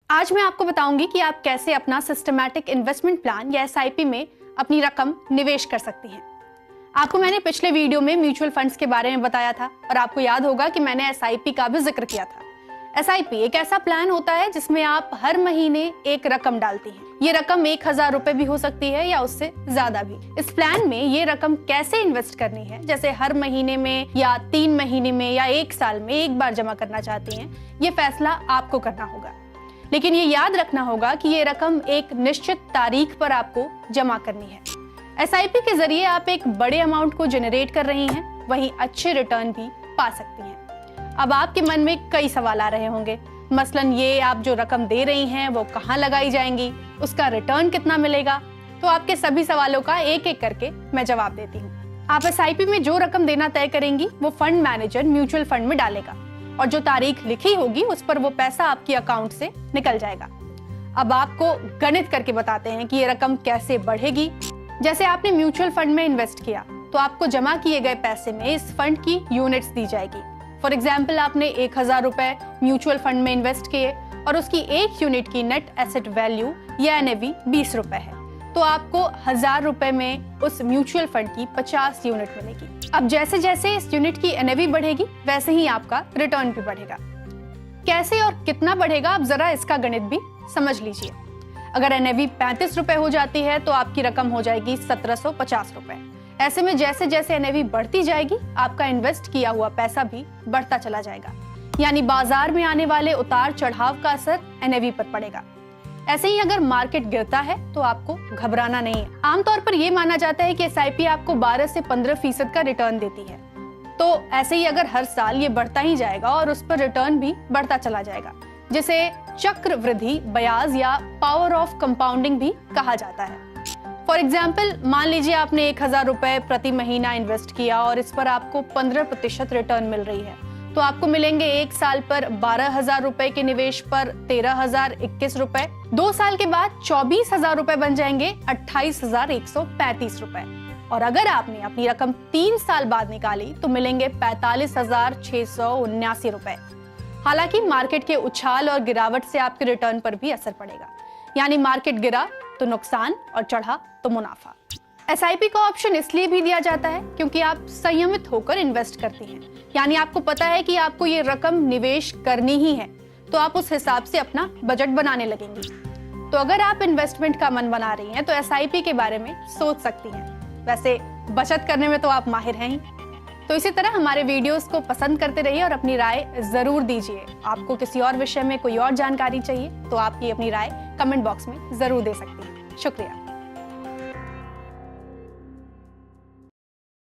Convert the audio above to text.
आज मैं आपको बताऊंगी कि आप कैसे अपना सिस्टमैटिक इन्वेस्टमेंट प्लान या एसआईपी में अपनी रकम निवेश कर सकती हैं। आपको मैंने पिछले वीडियो में म्यूचुअल फंड्स के बारे में बताया था और आपको याद होगा कि मैंने एसआईपी का भी जिक्र किया था। एसआईपी एक ऐसा प्लान होता है जिसमें आप हर महीने एक रकम डालती हैं। ये रकम 1000 रुपए भी हो सकती है या उससे ज्यादा भी। इस प्लान में ये रकम कैसे इन्वेस्ट करनी है, जैसे हर महीने में या 3 महीने में या 1 साल में एक बार जमा करना चाहती हैं, ये फैसला आपको करना होगा। लेकिन ये याद रखना होगा कि ये रकम एक निश्चित तारीख पर आपको जमा करनी है। एसआईपी के जरिए आप एक बड़े अमाउंट को जनरेट कर रही हैं, वहीं अच्छे रिटर्न भी पा सकती हैं। अब आपके मन में कई सवाल आ रहे होंगे, मसलन ये आप जो रकम दे रही हैं वो कहाँ लगाई जाएंगी, उसका रिटर्न कितना मिलेगा। तो आपके सभी सवालों का एक एक करके मैं जवाब देती हूँ। आप एसआईपी में जो रकम देना तय करेंगी वो फंड मैनेजर म्यूचुअल फंड में डालेगा और जो तारीख लिखी होगी उस पर वो पैसा आपके अकाउंट से निकल जाएगा। अब आपको गणित करके बताते हैं कि ये रकम कैसे बढ़ेगी। जैसे आपने म्यूचुअल फंड में इन्वेस्ट किया तो आपको जमा किए गए पैसे में इस फंड की यूनिट्स दी जाएगी। फॉर एग्जाम्पल, आपने 1000 रुपए म्यूचुअल फंड में इन्वेस्ट किए और उसकी एक यूनिट की नेट एसेट वैल्यू या एनएवी 20 रुपए है, तो आपको 1000 रुपए में उस म्यूचुअल फंड की 50 यूनिट मिलेगी। अब जैसे जैसे इस यूनिट की एनएवी बढ़ेगी वैसे ही आपका रिटर्न भी बढ़ेगा। कैसे और कितना बढ़ेगा, आप जरा इसका गणित भी समझ लीजिए। अगर एनएवी 35 रुपए हो जाती है तो आपकी रकम हो जाएगी 1750 रुपए। ऐसे में जैसे जैसे एनएवी बढ़ती जाएगी आपका इन्वेस्ट किया हुआ पैसा भी बढ़ता चला जाएगा, यानी बाजार में आने वाले उतार चढ़ाव का असर एनएवी पर पड़ेगा। ऐसे ही अगर मार्केट गिरता है तो आपको घबराना नहीं है। आमतौर पर यह माना जाता है कि एसआईपी आपको 12 से 15% का रिटर्न देती है। तो ऐसे ही अगर हर साल ये बढ़ता ही जाएगा और उस पर रिटर्न भी बढ़ता चला जाएगा, जिसे चक्रवृद्धि ब्याज या पावर ऑफ कंपाउंडिंग भी कहा जाता है। फॉर एग्जाम्पल, मान लीजिए आपने 1000 रुपए प्रति महीना इन्वेस्ट किया और इस पर आपको 15% रिटर्न मिल रही है, तो आपको मिलेंगे 1 साल पर 12,000 रुपए के निवेश पर 13,021 रुपए। 2 साल के बाद 24,000 रुपए बन जाएंगे 28,135 रुपए। और अगर आपने अपनी रकम 3 साल बाद निकाली तो मिलेंगे 45,679 रुपए। हालांकि मार्केट के उछाल और गिरावट से आपके रिटर्न पर भी असर पड़ेगा, यानी मार्केट गिरा तो नुकसान और चढ़ा तो मुनाफा। एसआईपी का ऑप्शन इसलिए भी दिया जाता है क्योंकि आप संयमित होकर इन्वेस्ट करती हैं, यानी आपको पता है कि आपको ये रकम निवेश करनी ही है, तो आप उस हिसाब से अपना बजट बनाने लगेंगी। तो अगर आप इन्वेस्टमेंट का मन बना रही हैं तो एसआईपी के बारे में सोच सकती हैं। वैसे बचत करने में तो आप माहिर हैं ही। तो इसी तरह हमारे वीडियोस को पसंद करते रहिए और अपनी राय जरूर दीजिए। आपको किसी और विषय में कोई और जानकारी चाहिए तो आप ये अपनी राय कमेंट बॉक्स में जरूर दे सकती हैं। शुक्रिया।